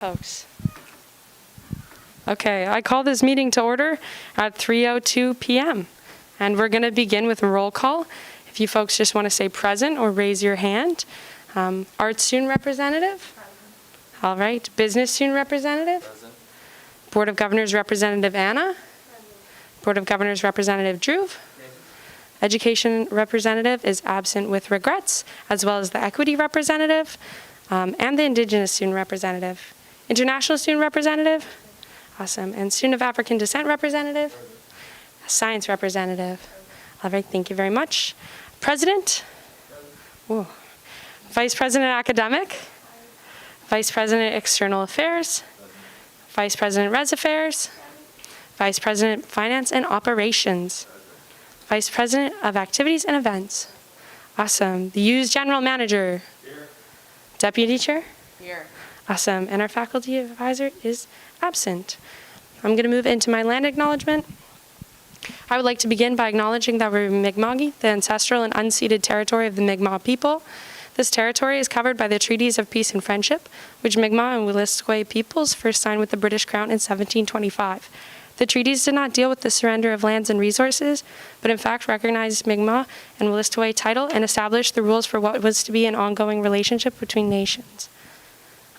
Folks. Okay, I call this meeting to order at 3:02 p.m. And we're going to begin with a roll call. If you folks just want to say present or raise your hand. Arts student representative? Present. All right. Business student representative? Present. Board of Governors representative Anna? Present. Board of Governors representative Drew? Present. Education representative is absent with regrets, as well as the equity representative and the Indigenous student representative. International student representative? Awesome. And student of African descent representative? Science representative. All right, thank you very much. President? Ooh. Vice President academic? Vice President external affairs? Vice President res affairs? Vice President finance and operations? Vice President of activities and events? Awesome. The U's general manager? Here. Deputy chair? Here. Awesome. And our faculty advisor is absent. I'm going to move into my land acknowledgement. I would like to begin by acknowledging that we're Mi'kmaq, the ancestral and unceded territory of the Mi'kmaq people. This territory is covered by the Treaties of Peace and Friendship, which Mi'kmaq and Wolastoqey peoples first signed with the British Crown in 1725. The treaties did not deal with the surrender of lands and resources, but in fact recognized Mi'kmaq and Wolastoqey title and established the rules for what was to be an ongoing relationship between nations.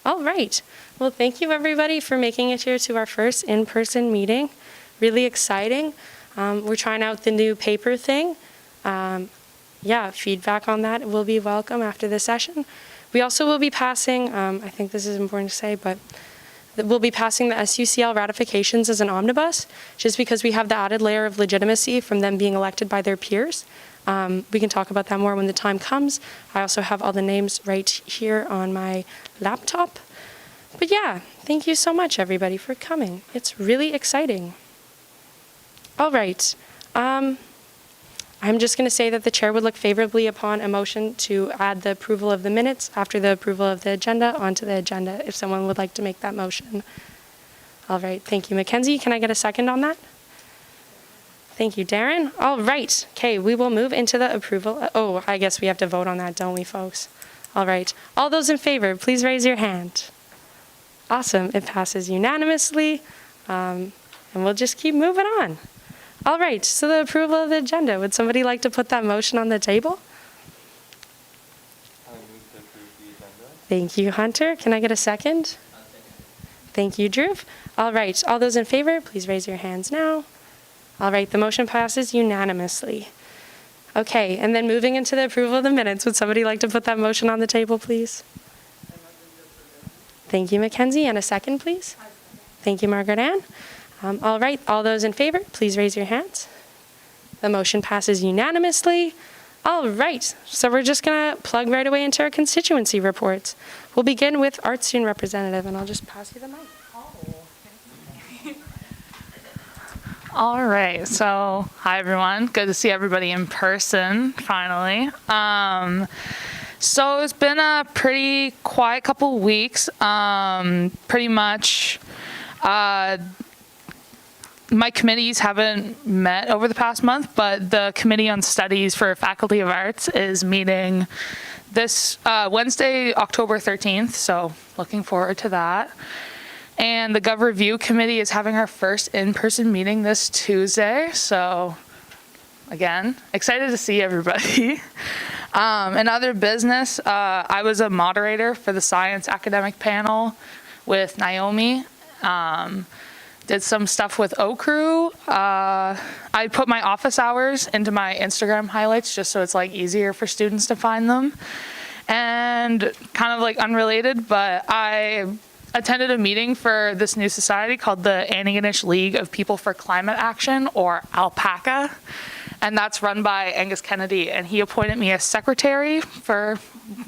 All right. Well, thank you everybody for making it here to our first in-person meeting. Really exciting. We're trying out the new paper thing. Yeah, feedback on that will be welcome after this session. We also will be passing, I think this is important to say, but we'll be passing the SUCL ratifications as an omnibus, just because we have the added layer of legitimacy from them being elected by their peers. We can talk about that more when the time comes. I also have all the names right here on my laptop. But yeah, thank you so much everybody for coming. It's really exciting. All right. I'm just going to say that the chair would look favorably upon a motion to add the approval of the minutes after the approval of the agenda onto the agenda, if someone would like to make that motion. All right. Thank you, Mackenzie. Can I get a second on that? Thank you, Darren. All right. Okay, we will move into the approval. Oh, I guess we have to vote on that, don't we, folks? All right. All those in favor, please raise your hand. Awesome. It passes unanimously. And we'll just keep moving on. All right. So the approval of the agenda. Would somebody like to put that motion on the table? I move to approve the agenda. Thank you, Hunter. Can I get a second? Thank you, Drew. All right. All those in favor, please raise your hands now. All right, the motion passes unanimously. Okay, and then moving into the approval of the minutes, would somebody like to put that motion on the table, please? Thank you, Mackenzie. And a second, please? Thank you, Margaret Ann. All right, all those in favor, please raise your hands. The motion passes unanimously. All right, so we're just going to plug right away into our constituency reports. We'll begin with Arts Student Representative, and I'll just pass you the mic. All right, so hi everyone. Good to see everybody in person, finally. So it's been a pretty quiet couple weeks. Pretty much, my committees haven't met over the past month, but the Committee on Studies for Faculty of Arts is meeting this Wednesday, October 13th, so looking forward to that. And the Gov Review Committee is having our first in-person meeting this Tuesday. So again, excited to see everybody. In other business, I was a moderator for the science academic panel with Naomi. Did some stuff with OCRU. I put my office hours into my Instagram highlights just so it's like easier for students to find them. And kind of like unrelated, but I attended a meeting for this new society called the Antigonish League of People for Climate Action, or ALPACA, and that's run by Angus Kennedy, and he appointed me as secretary for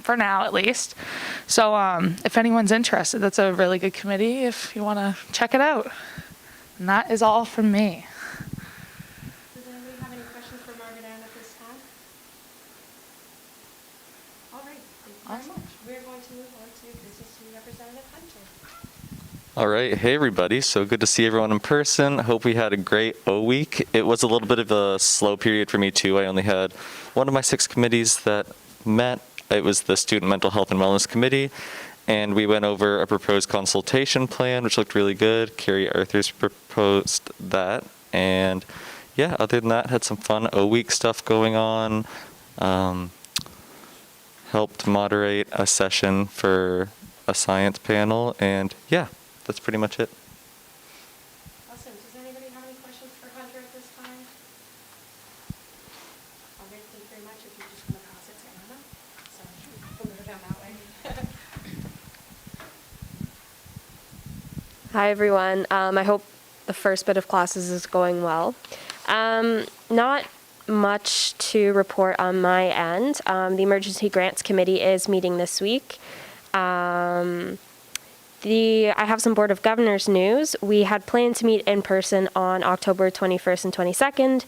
now at least. So if anyone's interested, that's a really good committee if you want to check it out. And that is all from me. Does anybody have any questions for Margaret Ann at this time? All right, thank you very much. We're going to move on to Business Student Representative Hunter. All right. Hey, everybody. So good to see everyone in person. Hope we had a great O week. It was a little bit of a slow period for me, too. I only had one of my 6 committees that met. It was the Student Mental Health and Wellness Committee. and we went over a proposed consultation plan, which looked really good. Carrie Arthur's proposed that, and yeah, other than that, had some fun O-week stuff going on. Helped moderate a session for a science panel, and yeah, that's pretty much it. Awesome. Does anybody have any questions for Hunter at this time? All right, thank you very much. If you just want to pass it to Anna. So we'll go down that way. Hi, everyone. I hope the first bit of classes is going well. Not much to report on my end. The Emergency Grants Committee is meeting this week. I have some Board of Governors news. We had planned to meet in person on October 21st and 22nd.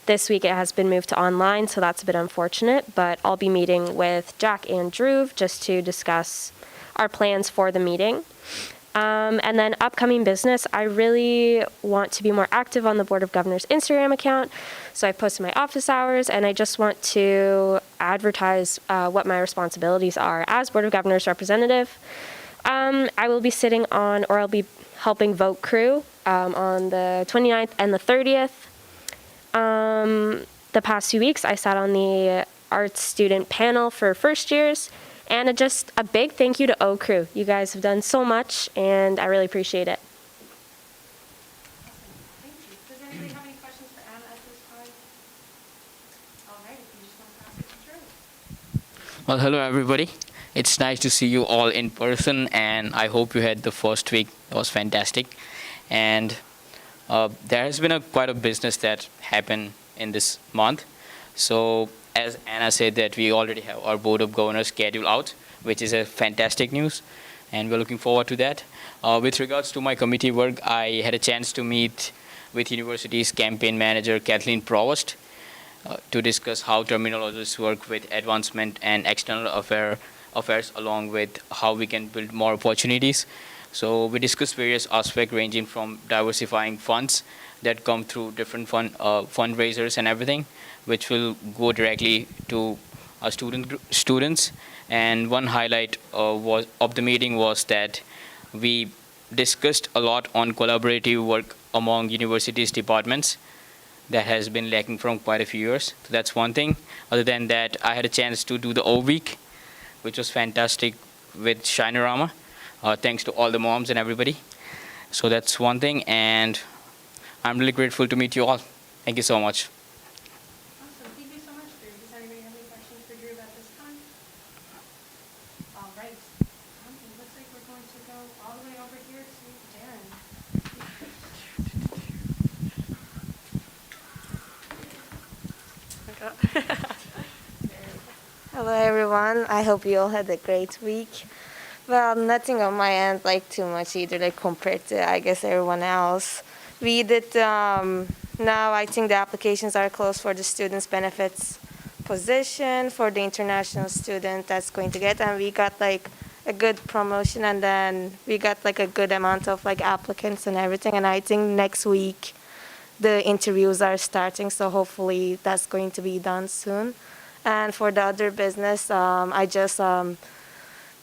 This week it has been moved to online, so that's a bit unfortunate, but I'll be meeting with Jack and Drew just to discuss our plans for the meeting. And then upcoming business, I really want to be more active on the Board of Governors Instagram account. So I posted my office hours, and I just want to advertise what my responsibilities are as Board of Governors representative. I will be sitting on, or I'll be helping vote crew on the 29th and the 30th. The past 2 weeks, I sat on the arts student panel for first years. And just a big thank you to O Crew. You guys have done so much, and I really appreciate it. Awesome. Thank you. Does anybody have any questions for Anna at this time? All right, if you just want to pass it to Drew. Well, hello everybody. It's nice to see you all in person, and I hope you had the first week. It was fantastic. And there has been quite a business that happened in this month. So as Anna said, that we already have our Board of Governors schedule out, which is a fantastic news, and we're looking forward to that. With regards to my committee work, I had a chance to meet with university's campaign manager, Kathleen Provost, to discuss how terminologists work with advancement and external affairs, along with how we can build more opportunities. So we discussed various aspects ranging from diversifying funds that come through different fundraisers and everything, which will go directly to our students. And one highlight of the meeting was that we discussed a lot on collaborative work among universities' departments that has been lacking from quite a few years. So that's one thing. Other than that, I had a chance to do the O-Week, which was fantastic with Shinerama. Thanks to all the moms and everybody. So that's one thing, and I'm really grateful to meet you all. Thank you so much. Awesome. Thank you so much, Drew. Does anybody have any questions for Drew at this time? All right. It looks like we're going to go all the way over here to Darren. Hello everyone, I hope you all had a great week. Well, nothing on my end like too much either, like compared to I guess everyone else. We did, now I think the applications are closed for the students benefits position for the international student that's going to get, and we got like a good promotion, and then we got like a good amount of like applicants and everything, and I think next week the interviews are starting, so hopefully that's going to be done soon. And for the other business, I just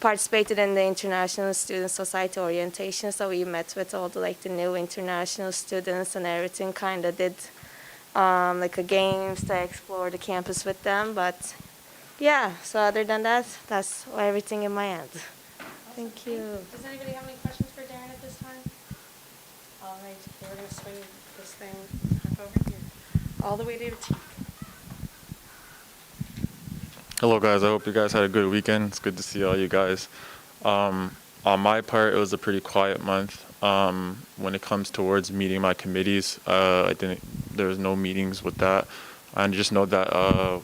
participated in the International Student Society orientation, so we met with all the new international students and everything, kind of did like a games to explore the campus with them. But yeah, so other than that, that's everything in my end. Thank you. Does anybody have any questions for Darren at this time? All right, we're going to swing this thing back over here, all the way to your team. Hello guys, I hope you guys had a good weekend. It's good to see all you guys. On my part, it was a pretty quiet month. When it comes towards meeting my committees, there was no meetings with that. I just know that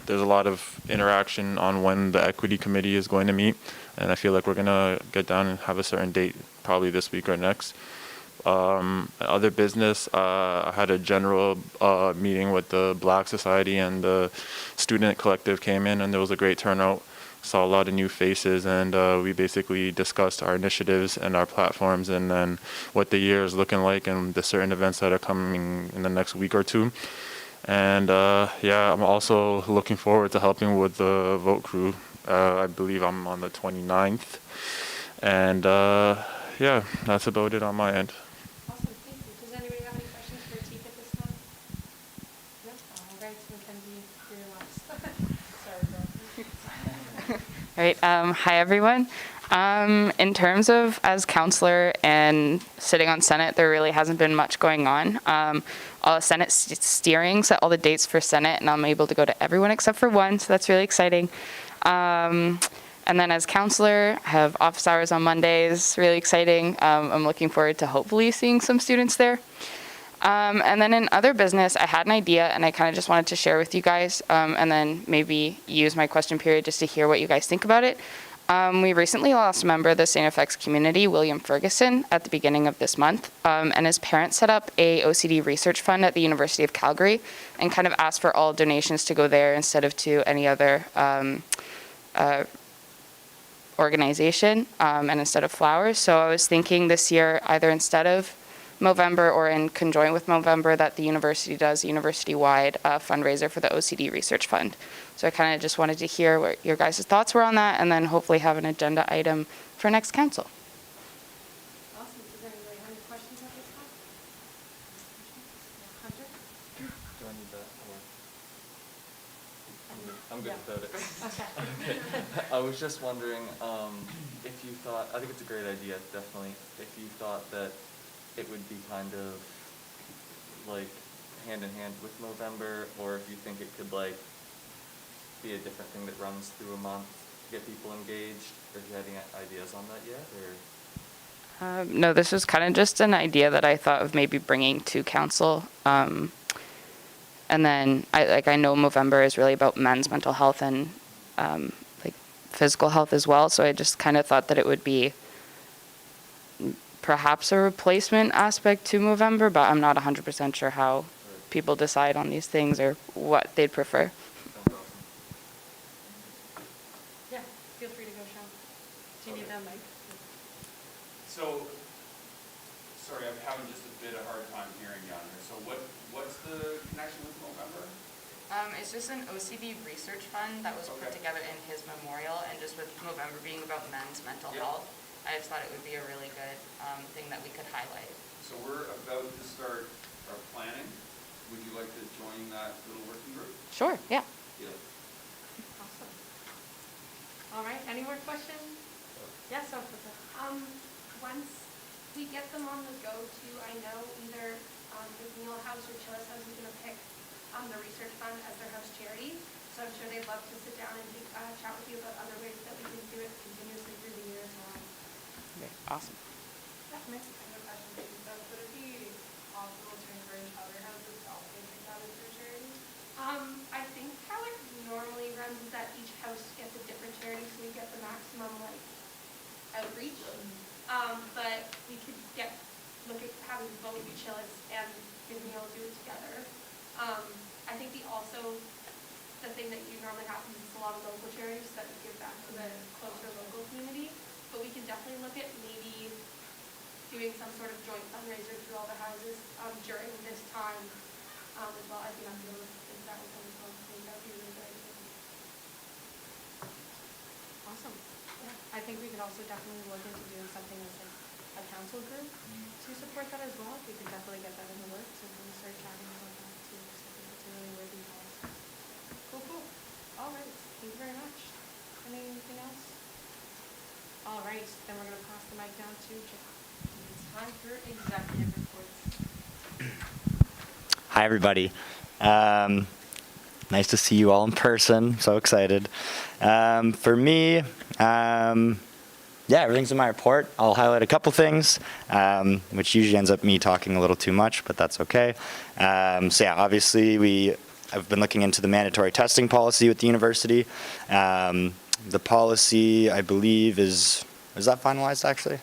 there's a lot of interaction on when the equity committee is going to meet, and I feel like we're gonna get down and have a certain date, probably this week or next. Other business, I had a general meeting with the Black Society, and the student collective came in, and there was a great turnout. Saw a lot of new faces, and we basically discussed our initiatives and our platforms, and then what the year is looking like, and the certain events that are coming in the next week or two. And yeah, I'm also looking forward to helping with the vote crew I believe I'm on the 29th. And yeah, that's about it on my end. Awesome, thank you. Does anybody have any questions for Teak at this time? No? All right, Mackenzie, you're last. Sorry, girl. All right. Hi, everyone. In terms of as counselor and sitting on Senate, there really hasn't been much going on. All the Senate steering set all the dates for Senate, and I'm able to go to everyone except for one, so that's really exciting. And then as counselor, I have office hours on Mondays, really exciting. I'm looking forward to hopefully seeing some students there. And then in other business, I had an idea and I kind of just wanted to share with you guys, and then maybe use my question period just to hear what you guys think about it. We recently lost a member of the St. FX community, William Ferguson, at the beginning of this month, and his parents set up a OCD research fund at the University of Calgary and kind of asked for all donations to go there instead of to any other organization, and instead of flowers. So I was thinking this year, either instead of Movember or in conjoint with Movember, that the university does a university-wide fundraiser for the OCD Research Fund. So I kind of just wanted to hear what your guys' thoughts were on that, and then hopefully have an agenda item for next council. Awesome. Does anybody have any questions at this time? Hunter? Do I need that? I'm good without it. Okay. I was just wondering if you thought, I think it's a great idea, definitely, if you thought that it would be kind of like hand in hand with Movember, or if you think it could like be a different thing that runs through a month to get people engaged, or if you had any ideas on that yet, or? No, this was kind of just an idea that I thought of maybe bringing to council. And then I know Movember is really about men's mental health and like physical health as well. So I just kind of thought that it would be perhaps a replacement aspect to Movember, but I'm not 100% sure how people decide on these things or what they'd prefer. Sounds awesome. Yeah, feel free to go, Sean. Do you need that mic? So, sorry, I'm having just a bit of hard time hearing you on here. So what's the connection with Movember? It's just an OCD research fund that was put together in his memorial, and just with Movember being about men's mental health, I just thought it would be a really good thing that we could highlight. So we're about to start our planning. Would you like to join that little working group? Sure, yeah. Yeah. Awesome. All right, any more questions? Yes, Officer. Once we get them on the go to, I know either Renewal House or Chili's House is going to pick the research fund as their house charity. So I'm sure they'd love to sit down and chat with you about other ways that we can do it continuously through the year as well. Okay, awesome. I have a question for you. So would it be possible to encourage other houses to also take that as their charity? I think how it normally runs is that each house gets a different charity, so we get the maximum like outreach. But we could look at having both Chili's and Renewal do it together. I think the thing that normally happens is a lot of local charities that give back to the closer local community. But we can definitely look at maybe doing some sort of joint fundraiser through all the houses during this time as well. I think I'm going to think that would come as well. I think that would be a really good idea. Awesome. Yeah, I think we could also definitely look into doing something as like a council group to support that as well. We could definitely get that in the works and we start chatting about that too. So I think it's a really worthy cause. Cool. All right. Thank you very much. Anything else? All right. Then we're going to pass the mic down to Jeff. It's time for executive reports. Hi, everybody. Nice to see you all in person. So excited. For me, everything's in my report. I'll highlight a couple things, which usually ends up me talking a little too much, but that's okay. Obviously I've been looking into the mandatory testing policy with the university. The policy, I believe, is that finalized actually?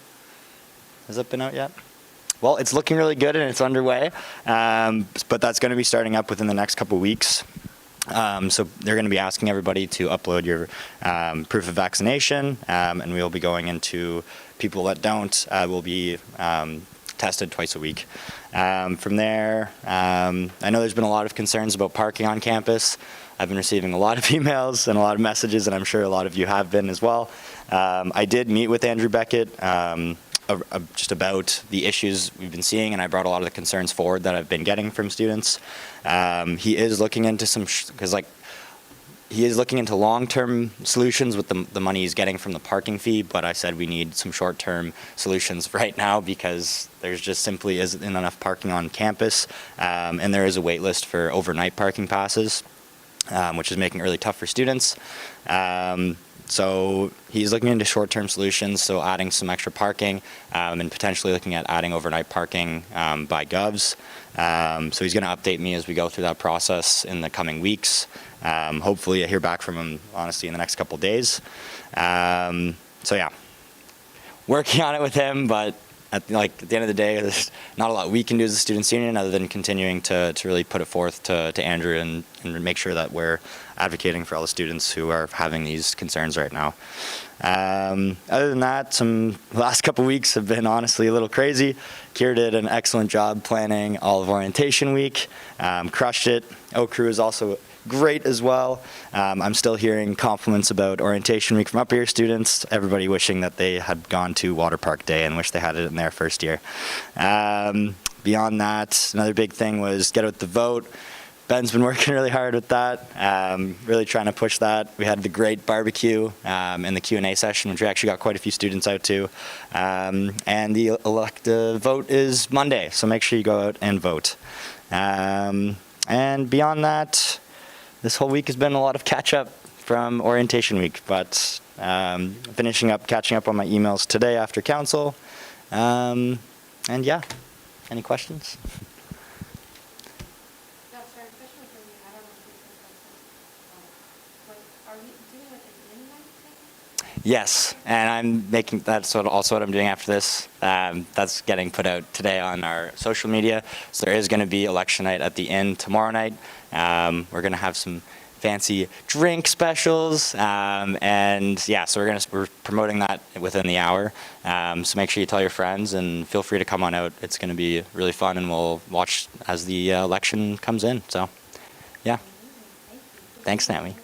Has that been out yet? Well, it's looking really good and it's underway, but that's going to be starting up within the next couple weeks. So they're going to be asking everybody to upload your proof of vaccination, and we'll be going into people that don't will be tested twice a week. From there, I know there's been a lot of concerns about parking on campus. I've been receiving a lot of emails and a lot of messages, and I'm sure a lot of you have been as well. I did meet with Andrew Beckett just about the issues we've been seeing, and I brought a lot of the concerns forward that I've been getting from students. He is looking into some, he is looking into long-term solutions with the money he's getting from the parking fee, but I said we need some short-term solutions right now because there's just simply isn't enough parking on campus, and there is a wait list for overnight parking passes, which is making it really tough for students. So he's looking into short-term solutions, so adding some extra parking and potentially looking at adding overnight parking by govs. So he's going to update me as we go through that process in the coming weeks. Hopefully I hear back from him, honestly, in the next couple of days. So yeah, working on it with him, but at the end of the day, there's not a lot we can do as a students' union other than continuing to really put it forth to Andrew and make sure that we're advocating for all the students who are having these concerns right now. Other than that, the last couple weeks have been honestly a little crazy. Kier did an excellent job planning all of orientation week, crushed it. O-Crew is also great as well. I'm still hearing compliments about orientation week from up here students, everybody wishing that they had gone to Water Park Day and wish they had it in their first year. Beyond that, another big thing was get out the vote. Ben's been working really hard with that, really trying to push that. We had the great barbecue in the Q&A session, which we actually got quite a few students out to. And the elective vote is Monday, so make sure you go out and vote. And beyond that, this whole week has been a lot of catch-up from orientation week, but catching up on my emails today after council. And yeah, any questions? Yes, and I'm making that's also what I'm doing after this. That's getting put out today on our social media. So there is going to be election night at the Inn tomorrow night. We're going to have some fancy drink specials, and yeah, so we're promoting that within the hour. So make sure you tell your friends and feel free to come on out. It's going to be really fun, and we'll watch as the election comes in. So, yeah. Thanks, Naomi.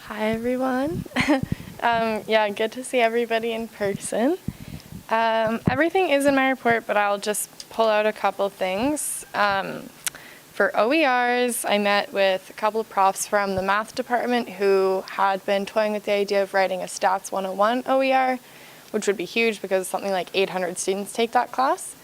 Hi, everyone. Yeah, good to see everybody in person. Everything is in my report, but I'll just pull out a couple things. For OERs, I met with a couple of profs from the math department who had been toying with the idea of writing a Stats 101 OER, which would be huge because something like 800 students take that class.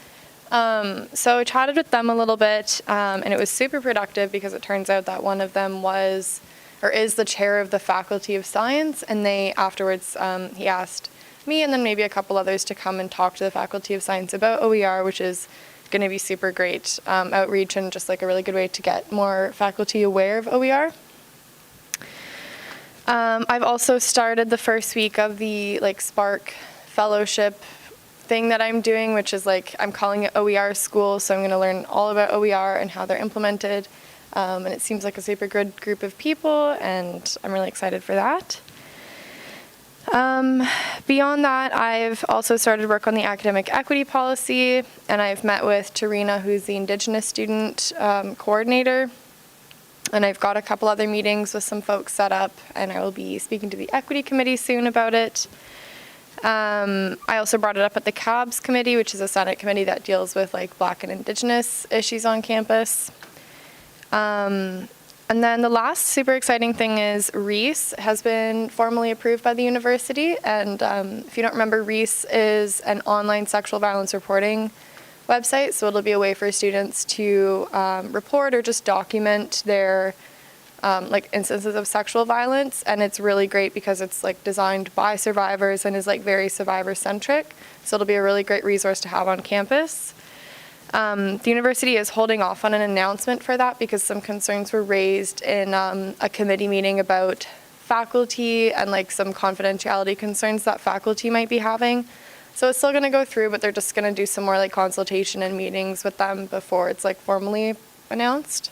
So I chatted with them a little bit, and it was super productive because it turns out that one of them is the chair of the Faculty of Science, and they afterwards, he asked me and then maybe a couple others to come and talk to the Faculty of Science about OER, which is going to be super great outreach and just like a really good way to get more faculty aware of OER. I've also started the first week of the Spark Fellowship thing that I'm doing, which is I'm calling it OER School, so I'm going to learn all about OER and how they're implemented. And it seems like a super good group of people, and I'm really excited for that. Beyond that, I've also started work on the academic equity policy, and I've met with Tarina, who's the Indigenous student coordinator, and I've got a couple other meetings with some folks set up, and I will be speaking to the equity committee soon about it. I also brought it up at the CABS committee, which is a Senate committee that deals with Black and Indigenous issues on campus. And then the last super exciting thing is REIS has been formally approved by the university. And if you don't remember, REIS is an online sexual violence reporting website. So it'll be a way for students to report or just document their instances of sexual violence. And it's really great because it's designed by survivors and is very survivor centric. So it'll be a really great resource to have on campus. The university is holding off on an announcement for that because some concerns were raised in a committee meeting about faculty and like some confidentiality concerns that faculty might be having. So it's still going to go through, but they're just going to do some more like consultation and meetings with them before it's like formally announced.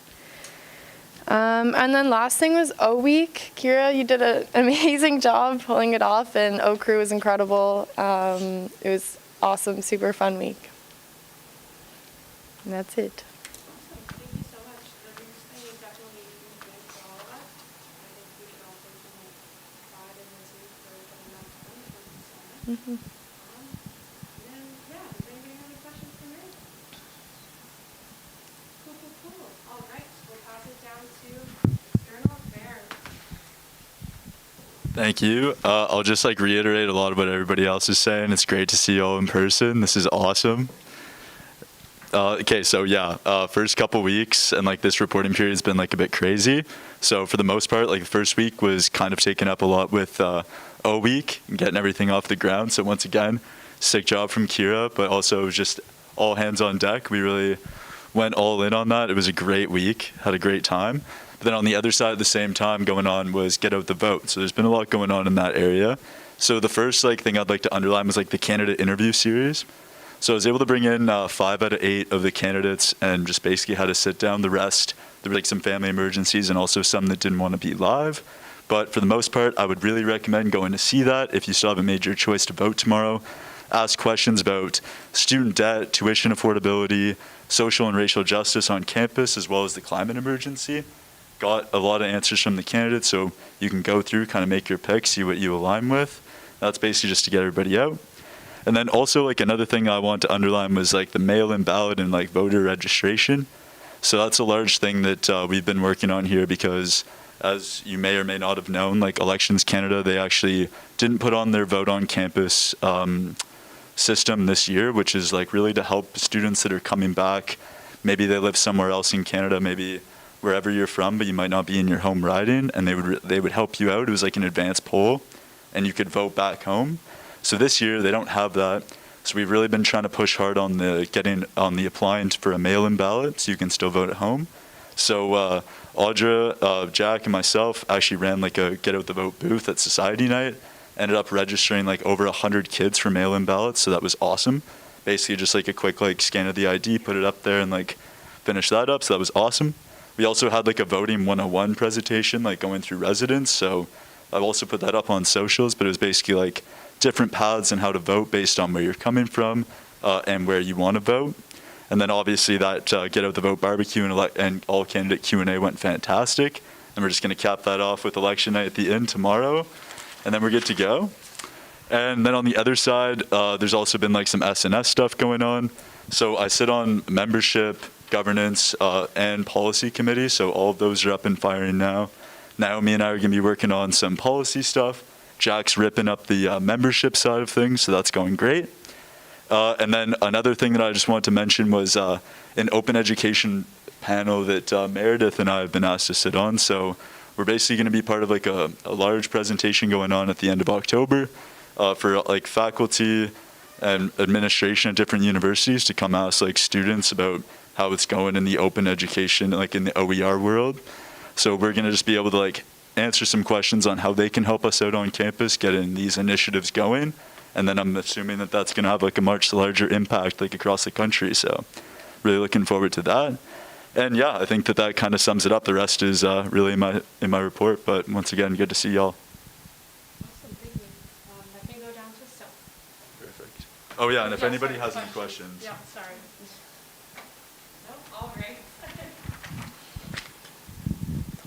And then last thing was O Week. Kira, you did an amazing job pulling it off, and O Crew was incredible. It was awesome, super fun week. And that's it. Thank you so much. The biggest thing is definitely good for all of us. I think we should all take some pride in this week for getting that done towards the summit. And then, yeah, does anybody have any questions for me? Cool. All right, we'll pass it down to External Affairs. Thank you. I'll just reiterate a lot of what everybody else is saying. It's great to see you all in person. This is awesome. Okay, so yeah, first couple weeks and this reporting period has been a bit crazy. So for the most part, the first week was kind of taken up a lot with O Week and getting everything off the ground. So once again, sick job from Kira, but also just all hands on deck. We really went all in on that. It was a great week, had a great time. But then on the other side at the same time going on was get out the vote. So there's been a lot going on in that area. So the first thing I'd like to underline was the candidate interview series. So I was able to bring in 5 out of 8 of the candidates and just basically had to sit down. The rest, there were some family emergencies and also some that didn't want to be live. But for the most part, I would really recommend going to see that if you still haven't made your choice to vote tomorrow. Ask questions about student debt, tuition affordability, social and racial justice on campus, as well as the climate emergency. Got a lot of answers from the candidates, so you can go through, kind of make your pick, see what you align with. That's basically just to get everybody out. And then also another thing I want to underline was the mail-in ballot and voter registration. So that's a large thing that we've been working on here because, as you may or may not have known, Elections Canada, they actually didn't put on their vote on campus system this year, which is really to help students that are coming back. Maybe they live somewhere else in Canada, maybe wherever you're from, but you might not be in your home riding, and they would help you out. It was an advanced poll, and you could vote back home. So this year they don't have that. So we've really been trying to push hard on the applying for a mail-in ballot, so you can still vote at home. So Audra, Jack, and myself actually ran a get out the vote booth at Society Night. Ended up registering over 100 kids for mail-in ballots, so that was awesome. Basically just a quick scan of the ID, put it up there, and finish that up. So that was awesome. We also had a voting 101 presentation, going through residence. So I've also put that up on socials, but it was basically different paths and how to vote based on where you're coming from and where you want to vote. And then obviously that get out the vote barbecue and all candidate Q&A went fantastic. And we're just going to cap that off with election night at the end tomorrow. And then we're good to go. And then on the other side, there's also been some SNS stuff going on. So I sit on membership, governance, and policy committee. So all of those are up and firing now. Naomi and I are going to be working on some policy stuff. Jack's ripping up the membership side of things, so that's going great. And then another thing that I just wanted to mention was an open education panel that Meredith and I have been asked to sit on. So we're basically going to be part of a large presentation going on at the end of October for faculty and administration at different universities to come ask students about how it's going in the open education, in the OER world. So we're going to just be able to answer some questions on how they can help us out on campus, getting these initiatives going. And then I'm assuming that that's going to have a much larger impact across the country. So really looking forward to that. And yeah, I think that kind of sums it up. The rest is really in my report. But once again, good to see y'all. Awesome, thank you. That can go down to Seth. Perfect. Oh yeah, and if Yeah, anybody sorry, has any questions. Yeah, sorry. No, all right.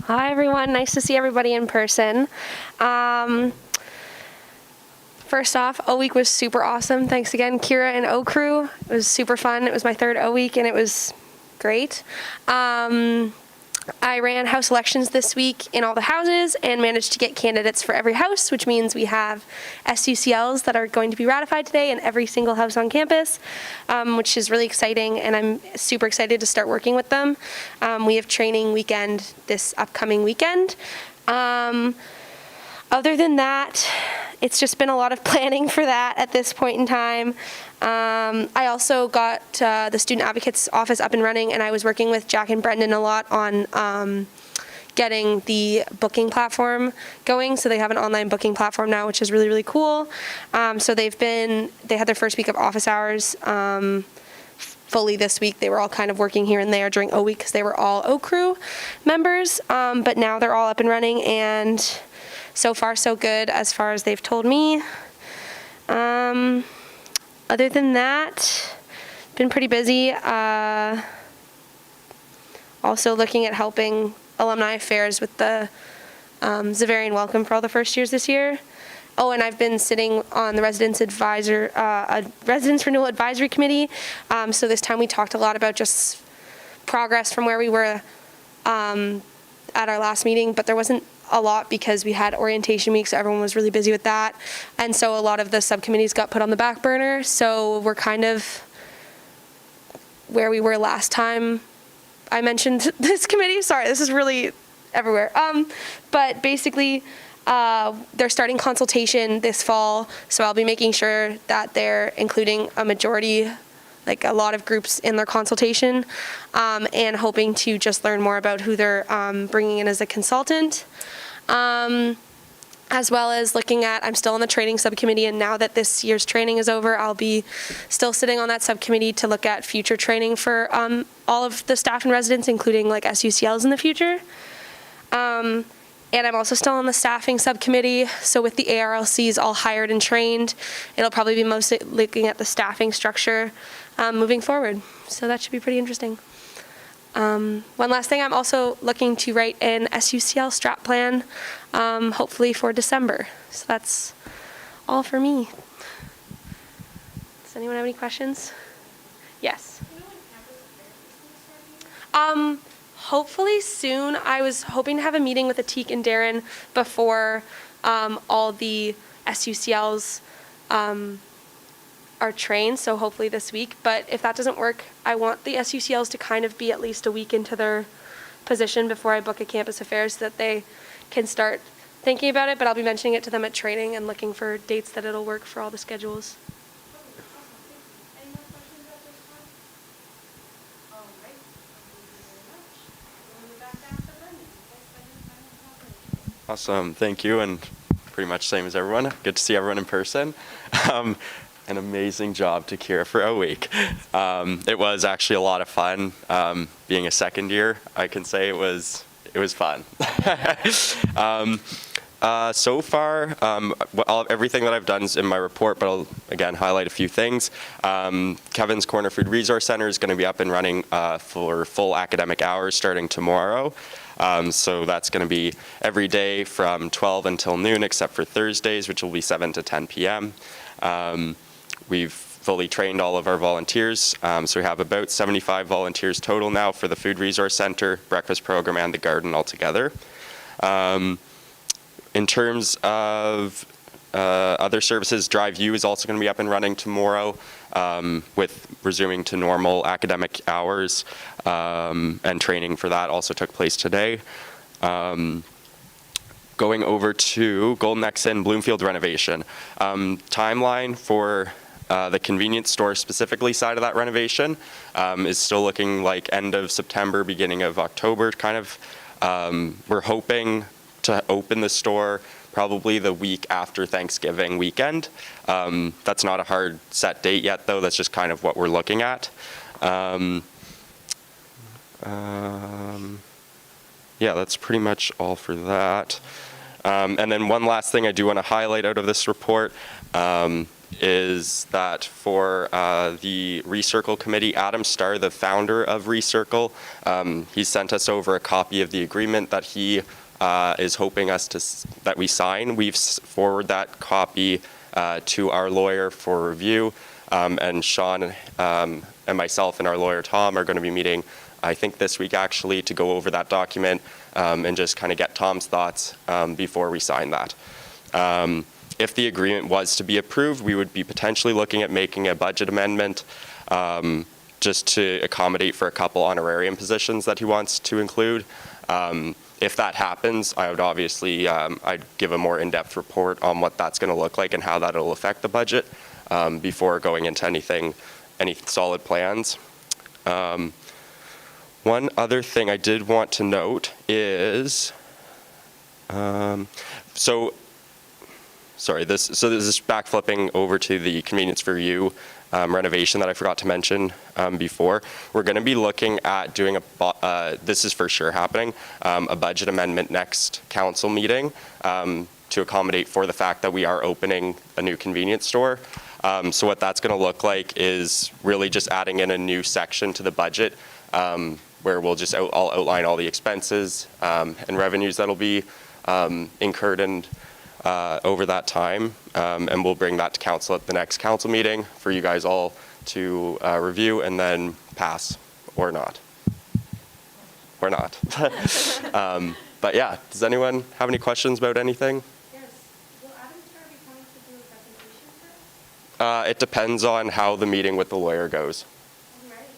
Hi, everyone. Nice to see everybody in person. First off, O Week was super awesome. Thanks again, Kira and O Crew. It was super fun. It was my 3rd O Week, and it was great. I ran house elections this week in all the houses and managed to get candidates for every house, which means we have SUCLs that are going to be ratified today in every single house on campus, which is really exciting, and I'm super excited to start working with them. We have training weekend this upcoming weekend. Other than that, it's just been a lot of planning for that at this point in time. I also got the Student Advocate's Office up and running, and I was working with Jack and Brendan a lot on getting the booking platform going. So they have an online booking platform now, which is really, really cool. So they had their first week of office hours fully this week. They were all kind of working here and there during O week because they were all O crew members. But now they're all up and running, and so far so good as far as they've told me. Other than that, been pretty busy. Also looking at helping alumni affairs with the Zavarian welcome for all the first years this year. Oh, and I've been sitting on the Residence Renewal Advisory Committee. So this time we talked a lot about just progress from where we were at our last meeting, but there wasn't a lot because we had orientation week, so everyone was really busy with that. And so a lot of the subcommittees got put on the back burner. So we're kind of where we were last time I mentioned this committee. Sorry, this is really everywhere. But basically, they're starting consultation this fall, so I'll be making sure that they're including a majority, like a lot of groups in their consultation, and hoping to just learn more about who they're bringing in as a consultant. As well as looking at, I'm still on the training subcommittee, and now that this year's training is over, I'll be still sitting on that subcommittee to look at future training for all of the staff and residents, including like SUCLs in the future. And I'm also still on the staffing subcommittee, so with the ARLCs all hired and trained, it'll probably be mostly looking at the staffing structure moving forward. So that should be pretty interesting. One last thing, I'm also looking to write an SUCL strat plan, hopefully for December. So that's all for me. Does anyone have any questions? Yes. Hopefully soon. I was hoping to have a meeting with Atik and Darren before all the SUCLs are trained, so hopefully this week. But if that doesn't work, I want the SUCLs to kind of be at least a week into their position before I book a campus affairs so that they can start thinking about it. But I'll be mentioning it to them at training and looking for dates that it'll work for all the schedules. Any more questions at this time? All right. Thank you very much. We'll move back to After Brendan. Awesome, thank you, and pretty much same as everyone. Good to see everyone in person. An amazing job to Kira for a week. It was actually a lot of fun. Being a second year, I can say it was fun. So far, everything that I've done is in my report, but I'll again highlight a few things. Kevin's Corner Food Resource Center is going to be up and running for full academic hours starting tomorrow. So that's going to be every day from 12 until noon, except for Thursdays, which will be 7 to 10 p.m. We've fully trained all of our volunteers, so we have about 75 volunteers total now for the Food Resource Center, breakfast program, and the garden altogether. In terms of other services, Drive U is also going to be up and running tomorrow, with resuming to normal academic hours, and training for that also took place today. Going over to Golden X Inn Bloomfield renovation. Timeline for the convenience store specifically side of that renovation is still looking like end of September, beginning of October kind of. We're hoping to open the store probably the week after Thanksgiving weekend. That's not a hard set date yet though, that's just kind of what we're looking at. Yeah, that's pretty much all for that. And then one last thing I do want to highlight out of this report is that for the Recircle Committee, Adam Starr, the founder of Recircle, he sent us over a copy of the agreement that he is hoping that we sign. We've forwarded that copy to our lawyer for review, and Sean and myself and our lawyer Tom are going to be meeting, I think this week actually, to go over that document and just kind of get Tom's thoughts before we sign that. If the agreement was to be approved, we would be potentially looking at making a budget amendment just to accommodate for a couple honorarium positions that he wants to include. If that happens, I would obviously, I'd give a more in-depth report on what that's going to look like and how that'll affect the budget before going into any solid plans. One other thing I did want to note is, this is backflipping over to the Convenience for You renovation that I forgot to mention before. We're going to be looking at doing this is for sure happening, a budget amendment next council meeting to accommodate for the fact that we are opening a new convenience store. So what that's going to look like is really just adding in a new section to the budget where we'll just I'll outline all the expenses and revenues that'll be incurred and over that time, and we'll bring that to council at the next council meeting for you guys all to review and then pass or not. Or not. But yeah, does anyone have any questions about anything? Yes. Will Adam Starr be coming to do a presentation for us? It depends on how the meeting with the lawyer goes. I'm ready.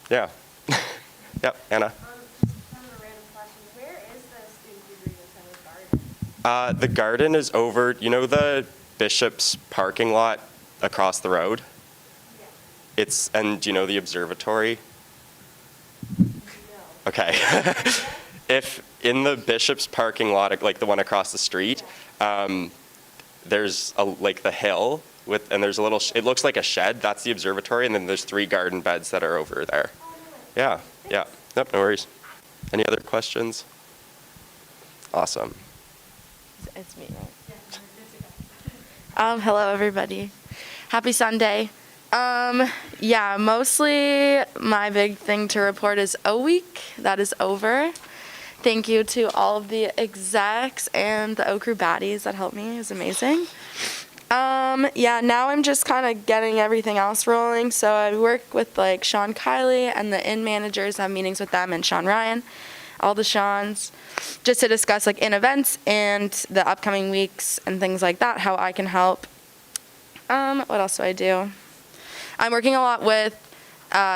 Yeah. Yep, Anna. Just kind of a random question. Where is the student debriefing center's garden? The garden is over, you know the Bishop's parking lot across the road? Yeah. And do you know the observatory? No. Okay. If in the Bishop's parking lot, like the one across the street, there's like the hill and there's a little, it looks like a shed, that's the observatory, and then there's 3 garden beds that are over there. Yeah, yeah. Nope, no worries. Any other questions? Awesome. It's me, right? Hello, everybody. Happy Sunday. Yeah, mostly my big thing to report is O Week. That is over. Thank you to all of the execs and the O Crew baddies that helped me. It was amazing. Yeah, now I'm just kind of getting everything else rolling. So I work with like Sean Kiley and the inn managers. I have meetings with them and Sean Ryan, all the Seans, just to discuss like in events and the upcoming weeks and things like that, how I can help. What else do I do? I'm working a lot with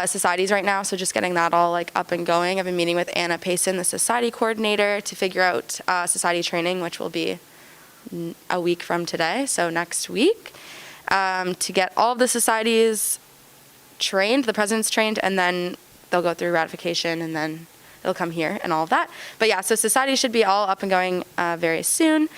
societies right now, so just getting that all like up and going. I've been meeting with Anna Payson, the society coordinator, to figure out society training, which will be a week from today, so next week, to get all of the societies trained, the president's trained, and then they'll go through ratification, and then it'll come here and all of that. But yeah, so society should be all up and going very soon.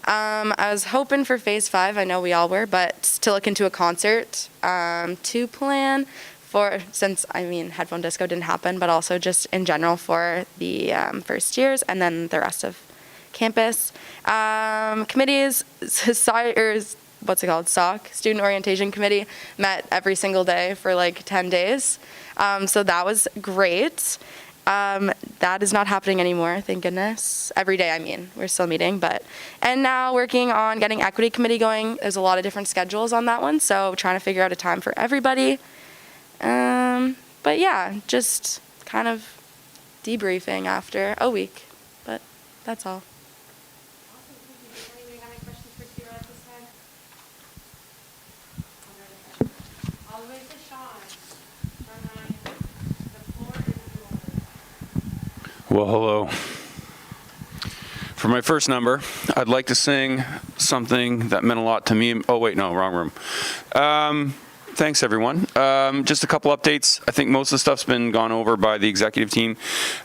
I was hoping for phase 5, I know we all were, but to look into a concert to plan for, since, I mean, Headphone Disco didn't happen, but also just in general for the first years and then the rest of campus. Committees, society, or what's it called, SOC, Student Orientation Committee, met every single day for like 10 days. So that was great. That is not happening anymore, thank goodness. Every day, I mean, we're still meeting, but, and now working on getting Equity Committee going. There's a lot of different schedules on that one, so trying to figure out a time for everybody. But yeah, just kind of debriefing after a week, but that's all. Anybody have any questions for Kira at this time? All the way to Sean. Sean Ryan, the floor is yours. Well, hello. For my first number, I'd like to sing something that meant a lot to me. Oh, wait, no, wrong room. Thanks, everyone. Just a couple updates. I think most of the stuff's been gone over by the executive team.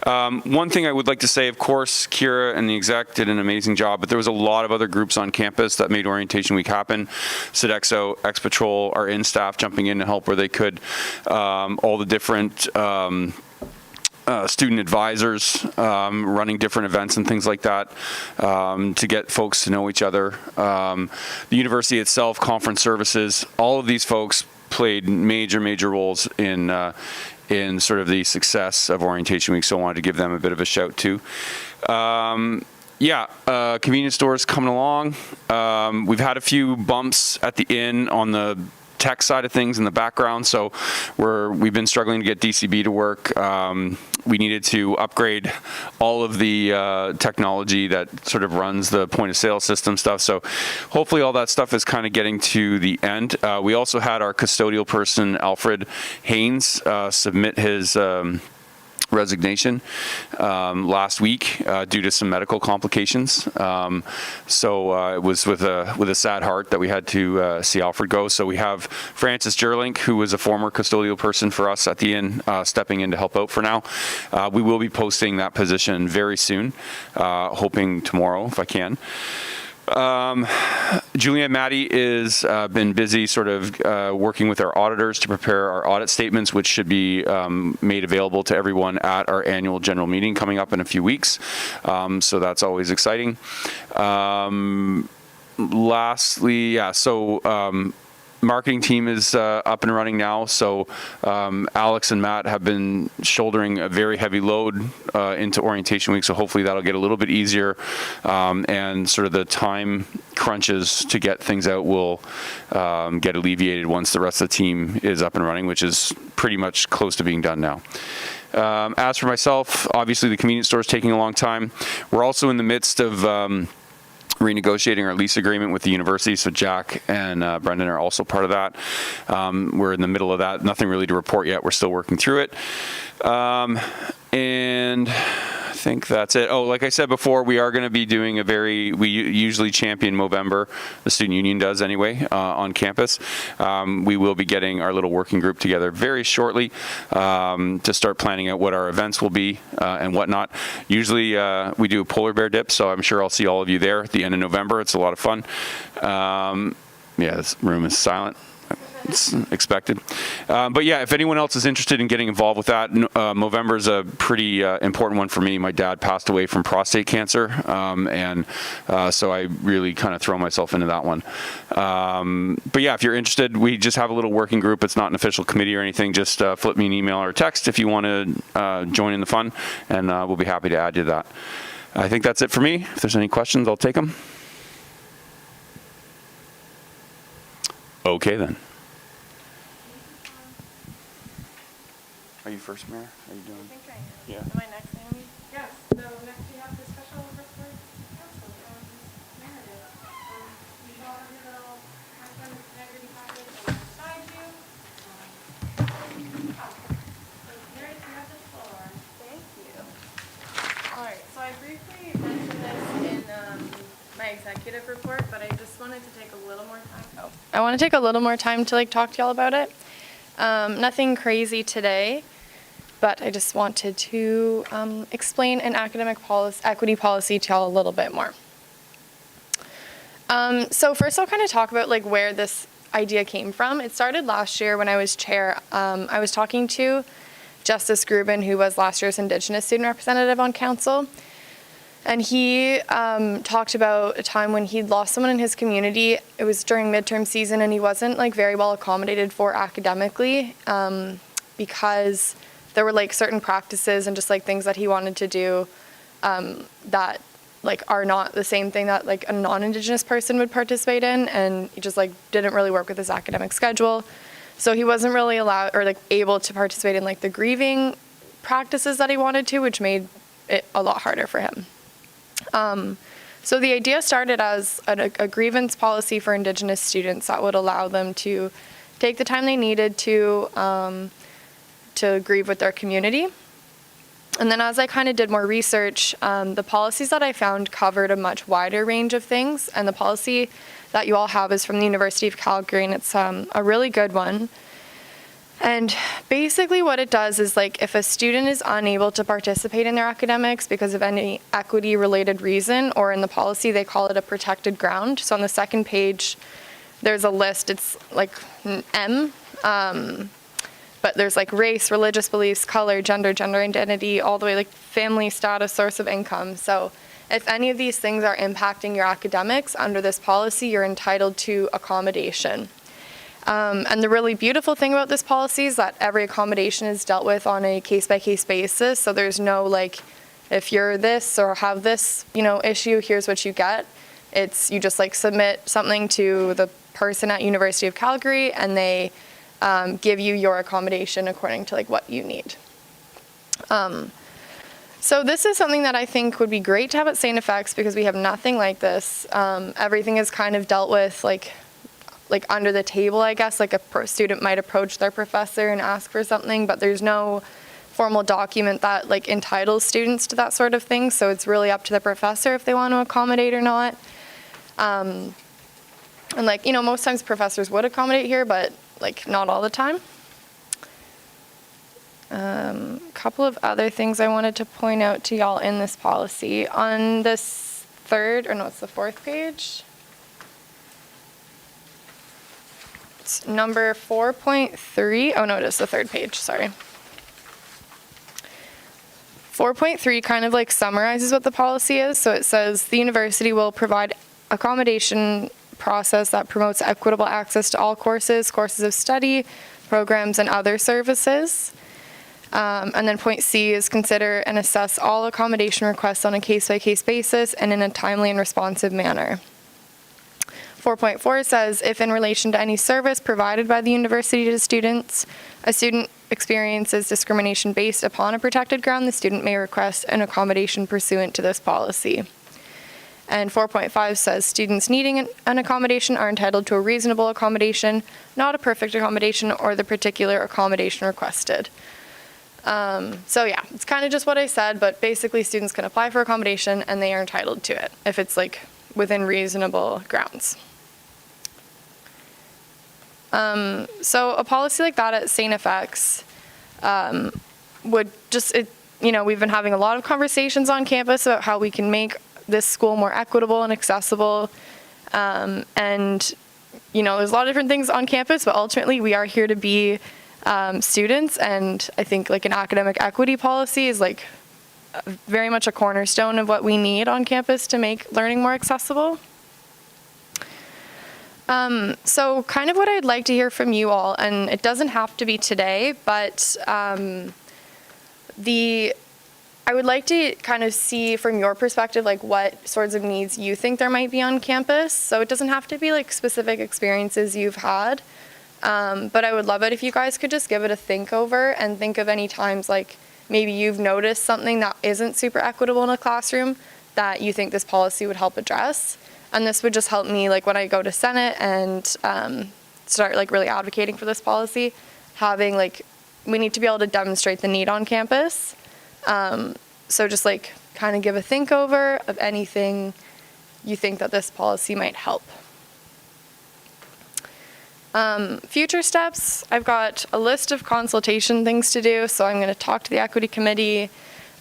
One thing I would like to say, of course, Kira and the exec did an amazing job, but there was a lot of other groups on campus that made Orientation Week happen. Sodexo, X-Patrol, our in-staff jumping in to help where they could. All the different student advisors running different events and things like that to get folks to know each other. The university itself, conference services, all of these folks played major roles in sort of the success of Orientation Week, so I wanted to give them a bit of a shout too. Convenience stores coming along. We've had a few bumps at the inn on the tech side of things in the background, so we've been struggling to get DCB to work. We needed to upgrade all of the technology that sort of runs the point of sale system stuff, so hopefully all that stuff is kind of getting to the end. We also had our custodial person, Alfred Haynes, submit his resignation last week due to some medical complications. So it was with a sad heart that we had to see Alfred go. So we have Francis Jerlink, who was a former custodial person for us at the inn, stepping in to help out for now. We will be posting that position very soon, hoping tomorrow if I can. Julianne Maddie is been busy sort of working with our auditors to prepare our audit statements, which should be made available to everyone at our annual general meeting coming up in a few weeks. So that's always exciting. Lastly, yeah, so marketing team is up and running now. So Alex and Matt have been shouldering a very heavy load into orientation week. So hopefully that'll get a little bit easier, and sort of the time crunches to get things out will get alleviated once the rest of the team is up and running, which is pretty much close to being done now. As for myself, obviously the convenience store is taking a long time. We're also in the midst of renegotiating our lease agreement with the university, so Jack and Brendan are also part of that. We're in the middle of that. Nothing really to report yet. We're still working through it. And I think that's it. Oh, like I said before, we are going to be doing we usually champion Movember, the student union does anyway, on campus. We will be getting our little working group together very shortly to start planning out what our events will be and whatnot. Usually we do a polar bear dip, so I'm sure I'll see all of you there at the end of November. It's a lot of fun. Yeah, this room is silent. It's expected. But yeah, if anyone else is interested in getting involved with that, Movember is a pretty important one for me. My dad passed away from prostate cancer, and so I really kind of throw myself into that one. But yeah, if you're interested, we just have a little working group. It's not an official committee or anything. Just flip me an email or text if you want to join in the fun, and we'll be happy to add you to that. I think that's it for me. If there's any questions, I'll take them. Okay then. Are you first, Mayor? Are you doing? I think I am. Yeah. Am I next, Amy? Yes, so next we have the special report council from Meredith. You all have your little academic integrity package beside you. Meredith, you have the floor. Thank you. All right, so I briefly mentioned this in my executive report, but I just wanted to take a little more time. I want to take a little more time to talk to y'all about it. Nothing crazy today, but I just wanted to explain an academic equity policy to y'all a little bit more. So first I'll kind of talk about where this idea came from. It started last year when I was chair. I was talking to Justice Grubin, who was last year's Indigenous student representative on council. And he talked about a time when he'd lost someone in his community. It was during midterm season, and he wasn't very well accommodated for academically because there were certain practices and just things that he wanted to do that are not the same thing that a non-Indigenous person would participate in, and he just didn't really work with his academic schedule. So he wasn't really allowed or able to participate in the grieving practices that he wanted to, which made it a lot harder for him. So the idea started as a grievance policy for Indigenous students that would allow them to take the time they needed to grieve with their community. And then as I kind of did more research, the policies that I found covered a much wider range of things. And the policy that you all have is from the University of Calgary, and it's a really good one. And basically what it does is if a student is unable to participate in their academics because of any equity-related reason, or in the policy they call it a protected ground. So on the second page, there's a list. It's M. But there's race, religious beliefs, color, gender identity, all the way family status, source of income. So if any of these things are impacting your academics under this policy, you're entitled to accommodation. And the really beautiful thing about this policy is that every accommodation is dealt with on a case-by-case basis. So there's no if you're this or have this issue, here's what you get. It's you just submit something to the person at University of Calgary, and they give you your accommodation according to what you need. So this is something that I think would be great to have at St. FX because we have nothing like this. Everything is kind of dealt with under the table, I guess. A student might approach their professor and ask for something, but there's no formal document that like entitles students to that sort of thing. So it's really up to the professor if they want to accommodate or not. And like, you know, most times professors would accommodate here, but like not all the time. A couple of other things I wanted to point out to y'all in this policy. On this it's the fourth page. It's number 4.3. Oh no, it is the third page, sorry. 4.3 kind of like summarizes what the policy is. So it says the university will provide accommodation process that promotes equitable access to all courses of study, programs, and other services. And then point C is consider and assess all accommodation requests on a case-by-case basis and in a timely and responsive manner. 4.4 says, if in relation to any service provided by the university to students, a student experiences discrimination based upon a protected ground, the student may request an accommodation pursuant to this policy. And 4.5 says, students needing an accommodation are entitled to a reasonable accommodation, not a perfect accommodation or the particular accommodation requested. So yeah, it's kind of just what I said, but basically students can apply for accommodation and they are entitled to it if it's like within reasonable grounds. So a policy like that at St. FX would just, we've been having a lot of conversations on campus about how we can make this school more equitable and accessible. And, there's a lot of different things on campus, but ultimately we are here to be students, and I think like an academic equity policy is like very much a cornerstone of what we need on campus to make learning more accessible. So kind of what I'd like to hear from you all, and it doesn't have to be today, but I would like to kind of see from your perspective like what sorts of needs you think there might be on campus. So it doesn't have to be like specific experiences you've had. But I would love it if you guys could just give it a think over and think of any times like maybe you've noticed something that isn't super equitable in a classroom that you think this policy would help address. And this would just help me like when I go to Senate and start like really advocating for this policy, we need to be able to demonstrate the need on campus. So just like kind of give a think over of anything you think that this policy might help. Future steps, I've got a list of consultation things to do, so I'm going to talk to the equity committee.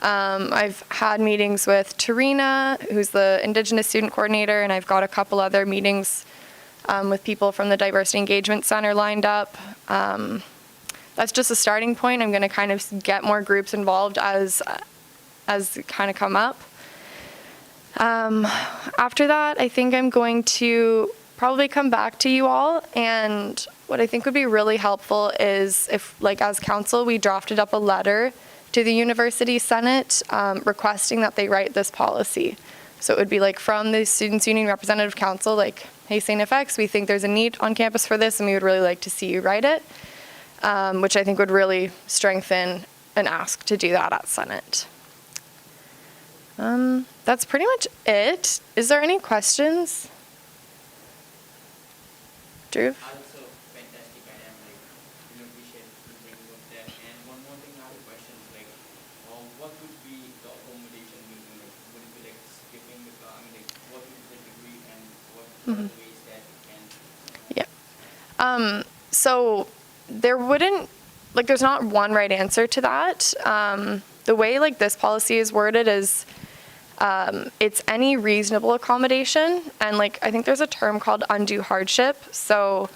I've had meetings with Tarina, who's the Indigenous Student Coordinator, and I've got a couple other meetings with people from the Diversity Engagement Center lined up. That's just a starting point. I'm going to kind of get more groups involved as kind of come up. After that, I think I'm going to probably come back to you all, and what I think would be really helpful is if, like, as council, we drafted up a letter to the University Senate requesting that they write this policy. So it would be like from the Students' Union Representative Council, like, hey, St. FX, we think there's a need on campus for this, and we would really like to see you write it, which I think would really strengthen an ask to do that at Senate. That's pretty much it. Is there any questions? Drew? Also fantastic, and I'm really appreciate the bringing of that. And one more thing, I have a question, like, what would be the accommodation meaning? Like, would it be like skipping the class? I mean, like, what is the degree and what are the ways that it can? Yeah. So there wouldn't, like, there's not one right answer to that. The way, like, this policy is worded is it's any reasonable accommodation, and like I think there's a term called undue hardship. So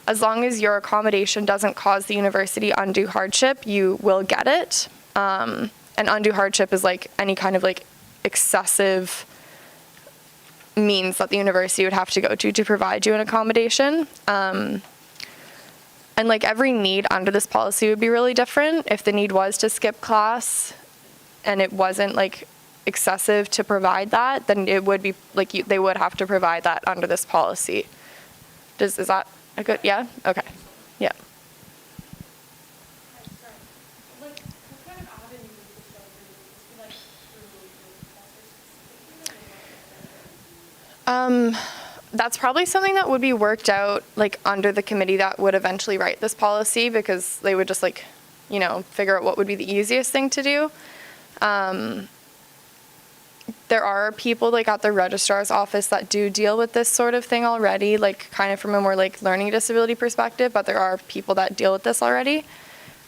as long as your accommodation doesn't cause the university undue hardship, you will get it. And undue hardship is like any kind of like excessive means that the university would have to go to provide you an accommodation. And like every need under this policy would be really different. If the need was to skip class and it wasn't like excessive to provide that, then it would be like they would have to provide that under this policy. Is that a good, yeah? Okay, yeah. That's probably something that would be worked out like under the committee that would eventually write this policy, because they would just like figure out what would be the easiest thing to do. There are people like at the registrar's office that do deal with this sort of thing already, like kind of from a more like learning disability perspective, but there are people that deal with this already.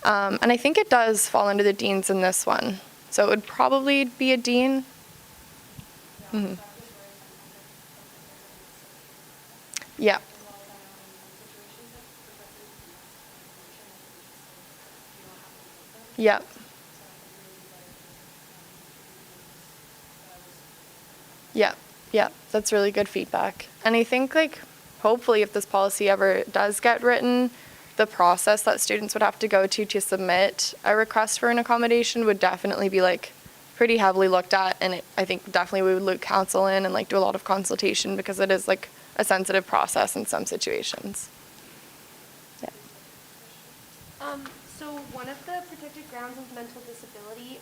And I think it does fall under the deans in this one. So it would probably be a dean. Mm-hmm. Yeah. Yep. Yeah, that's really good feedback. And I think like hopefully if this policy ever does get written, the process that students would have to go to submit a request for an accommodation would definitely be like pretty heavily looked at, and I think definitely we would loop council in and like do a lot of consultation because it is like a sensitive process in some situations. Yeah. So one of the protected grounds is mental disability,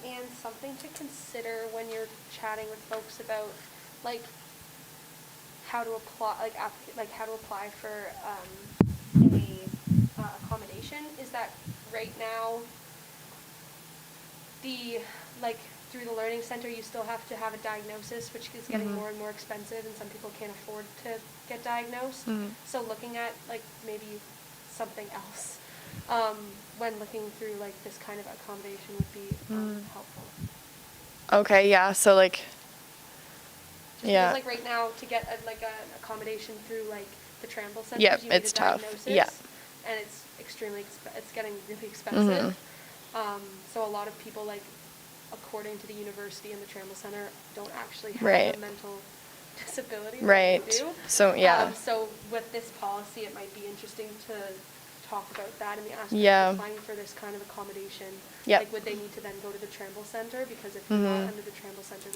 and something to consider when you're chatting with folks about like how to apply, how to apply for a accommodation, is that right now through the learning center you still have to have a diagnosis, which is getting more and more expensive, and some people can't afford to get diagnosed. So looking at like maybe something else when looking through like this kind of accommodation would be helpful. Okay, yeah, so like Because like right now to get an accommodation through like the Tramble Center, yep, you need it's a tough. diagnosis, Yeah. and it's extremely it's getting really expensive. So a lot of people, like according to the university and the Tramble Center, don't actually have a mental disability. Right. They do. So yeah. So with this policy, it might be interesting to talk about that in the aspect Yeah. of applying for this kind of accommodation. Yep. Like would they need to then go to the Tramble Center? Because if you're not under the Tramble Center,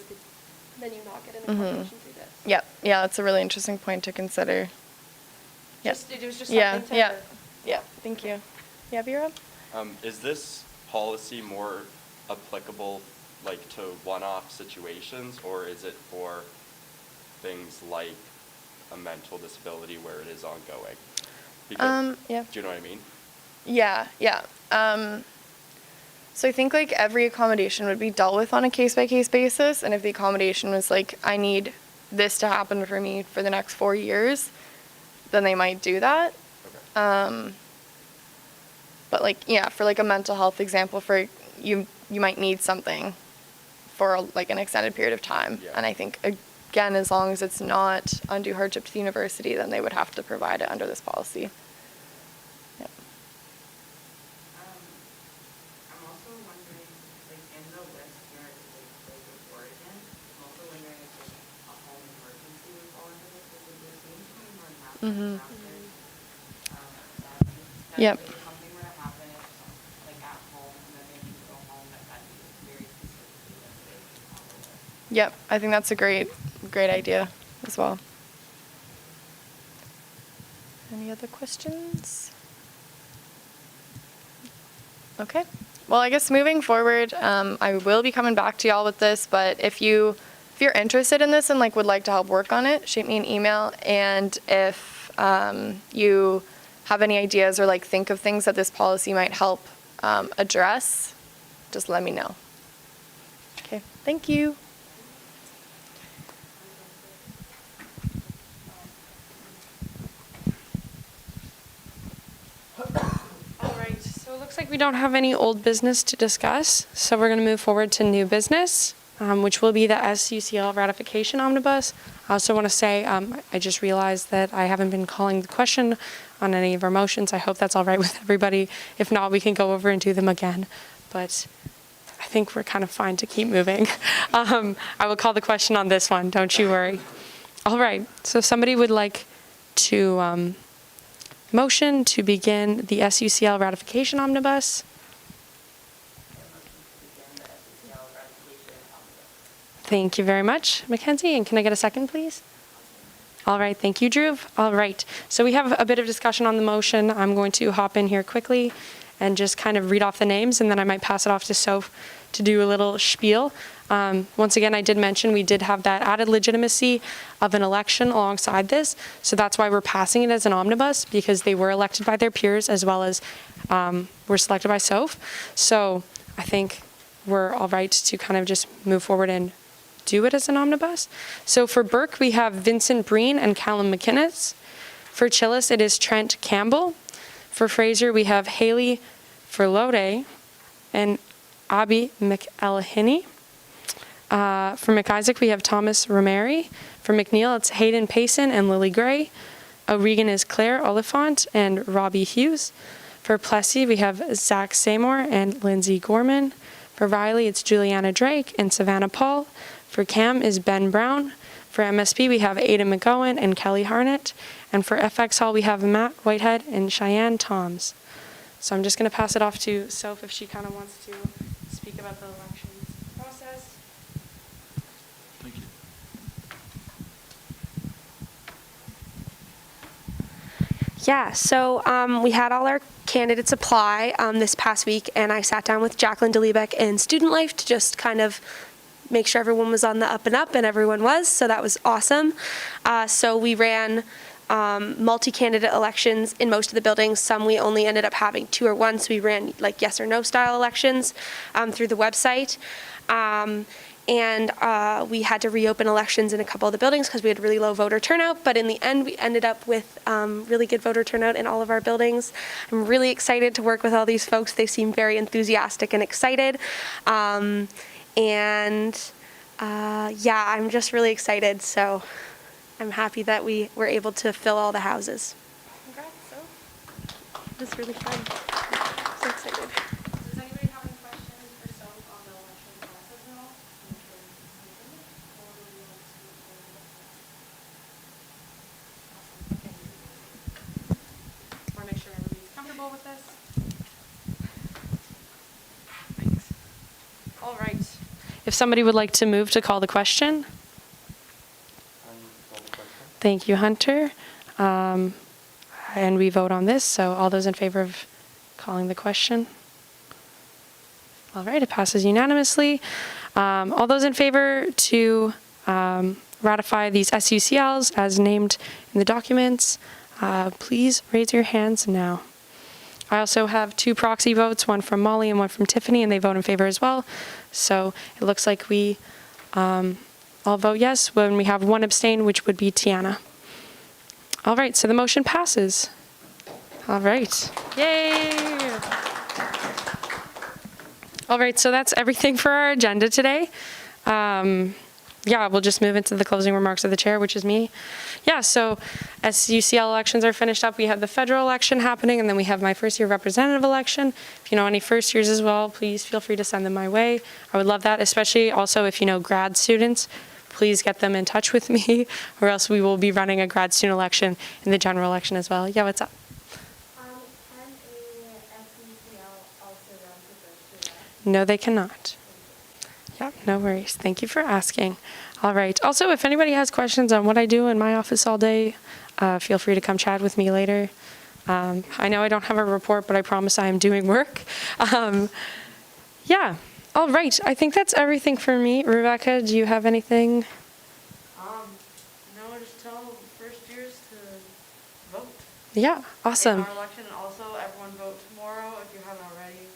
then you not get an accommodation through this. Yep. Yeah, that's a really interesting point to consider. Yep. It was just something to... Yeah, thank you. Yeah, B-Rob? Is this policy more applicable like to one-off situations, or is it for things like a mental disability where it is ongoing? Because, yeah. Do you know what I mean? Yeah. So I think like every accommodation would be dealt with on a case-by-case basis, and if the accommodation was like, I need this to happen for me for the next 4 years, then they might do that. Okay. But like, yeah, for like a mental health example, for you might need something for like an extended period of time. Yeah. And I think, again, as long as it's not undue hardship to the university, then they would have to provide it under this policy. Yep. I'm also wondering, like in the list here, like with Oregon, I'm also wondering if like a home emergency would fall into this, because we're seeing so many more natural disasters. Yep. If something were to happen, like at home, and then they need to go home, that'd be very specifically listed. Yep, I think that's a great idea as well. Any other questions? Okay. Well, I guess moving forward, I will be coming back to y'all with this, but if you're interested in this and like would like to help work on it, shoot me an email. And if you have any ideas or like think of things that this policy might help address, just let me know. Okay, thank you. All right, so it looks like we don't have any old business to discuss, so we're going to move forward to new business, which will be the SUCL ratification omnibus. I also want to say I just realized that I haven't been calling the question on any of our motions. I hope that's all right with everybody. If not, we can go over and do them again, but I think we're kind of fine to keep moving. I will call the question on this one, don't you worry. All right, so somebody would like to motion to begin the SUCL ratification omnibus. Thank you very much, Mackenzie. And can I get a second, please? All right, thank you, Drew. All right, so we have a bit of discussion on the motion. I'm going to hop in here quickly and just kind of read off the names, and then I might pass it off to Soph to do a little spiel. Once again, I did mention we did have that added legitimacy of an election alongside this, so that's why we're passing it as an omnibus, because they were elected by their peers as well as were selected by Soph. So I think we're all right to kind of just move forward and do it as an omnibus. So for Burke, we have Vincent Breen and Callum McInnes. For Chillis, it is Trent Campbell. For Fraser, we have Haley Ferlode and Abby McElhinney. For McIsaac, we have Thomas Romeri. For McNeil, it's Hayden Payson and Lily Gray. O'Regan is Claire Oliphant and Robbie Hughes. For Plessy, we have Zach Seymour and Lindsay Gorman. For Riley, it's Juliana Drake and Savannah Paul. For Cam is Ben Brown. For MSP, we have Ada McGowan and Kelly Harnett. And for FX Hall, we have Matt Whitehead and Cheyenne Toms. So I'm just going to pass it off to Soph if she kind of wants to speak about the elections process. Thank you. Yeah, so we had all our candidates apply this past week, and I sat down with Jacqueline DeLebeck in Student Life to just kind of make sure everyone was on the up and up, and everyone was, so that was awesome. So we ran multi-candidate elections in most of the buildings. Some we only ended up having 2 or 1, so we ran like yes or no style elections through the website. And we had to reopen elections in a couple of the buildings because we had really low voter turnout, but in the end we ended up with really good voter turnout in all of our buildings. I'm really excited to work with all these folks. They seem very enthusiastic and excited. Yeah, I'm just really excited, so I'm happy that we were able to fill all the houses. Congrats, so it was really fun. I'm so excited. Does anybody have any questions for Soph on the election process at all? Want to make sure everybody's comfortable with this? Thanks. All right. If somebody would like to move to call the question. Thank you, Hunter. And we vote on this, so all those in favor of calling the question? All right, it passes unanimously. All those in favor to ratify these SUCLs as named in the documents, please raise your hands now. I also have 2 proxy votes, one from Molly and one from Tiffany, and they vote in favor as well. So it looks like we all vote yes when we have 1 abstain, which would be Tiana. All right, so the motion passes. All right. Yay! All right, so that's everything for our agenda today. Yeah, we'll just move into the closing remarks of the chair, which is me. Yeah, so SUCL elections are finished up. We have the federal election happening, and then we have my first year representative election. If you know any first years as well, please feel free to send them my way. I would love that, especially also if you know grad students, please get them in touch with me, or else we will be running a grad student election in the general election as well. Yeah, what's up? Can a SUCL also run for first year? No, they cannot. Yeah, no worries. Thank you for asking. All right. Also, if anybody has questions on what I do in my office all day, feel free to come chat with me later. I know I don't have a report, but I promise I am doing work. Yeah. All right. I think that's everything for me. Rebecca, do you have anything? No, just tell first years to vote. Yeah. Awesome. In our election, and also everyone vote tomorrow if you haven't already.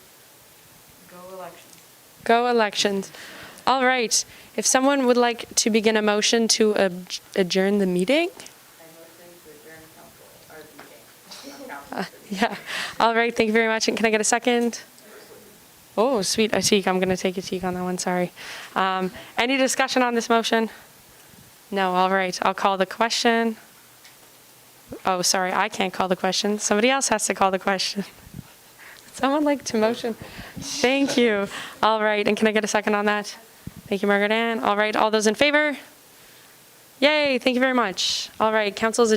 Go elections. Go elections. All right. If someone would like to begin a motion to adjourn the meeting. Yeah. All right. Thank you very much. And can I get a second? Oh, sweet. A teak. I'm going to take a teak on that one. Sorry. Any discussion on this motion? No. All right. I'll call the question. Oh, sorry. I can't call the question. Somebody else has to call the question. Someone like to motion. Thank you. All right. And can I get a second on that? Thank you, Margaret Ann. All right. All those in favor? Yay. Thank you very much. All right. Council's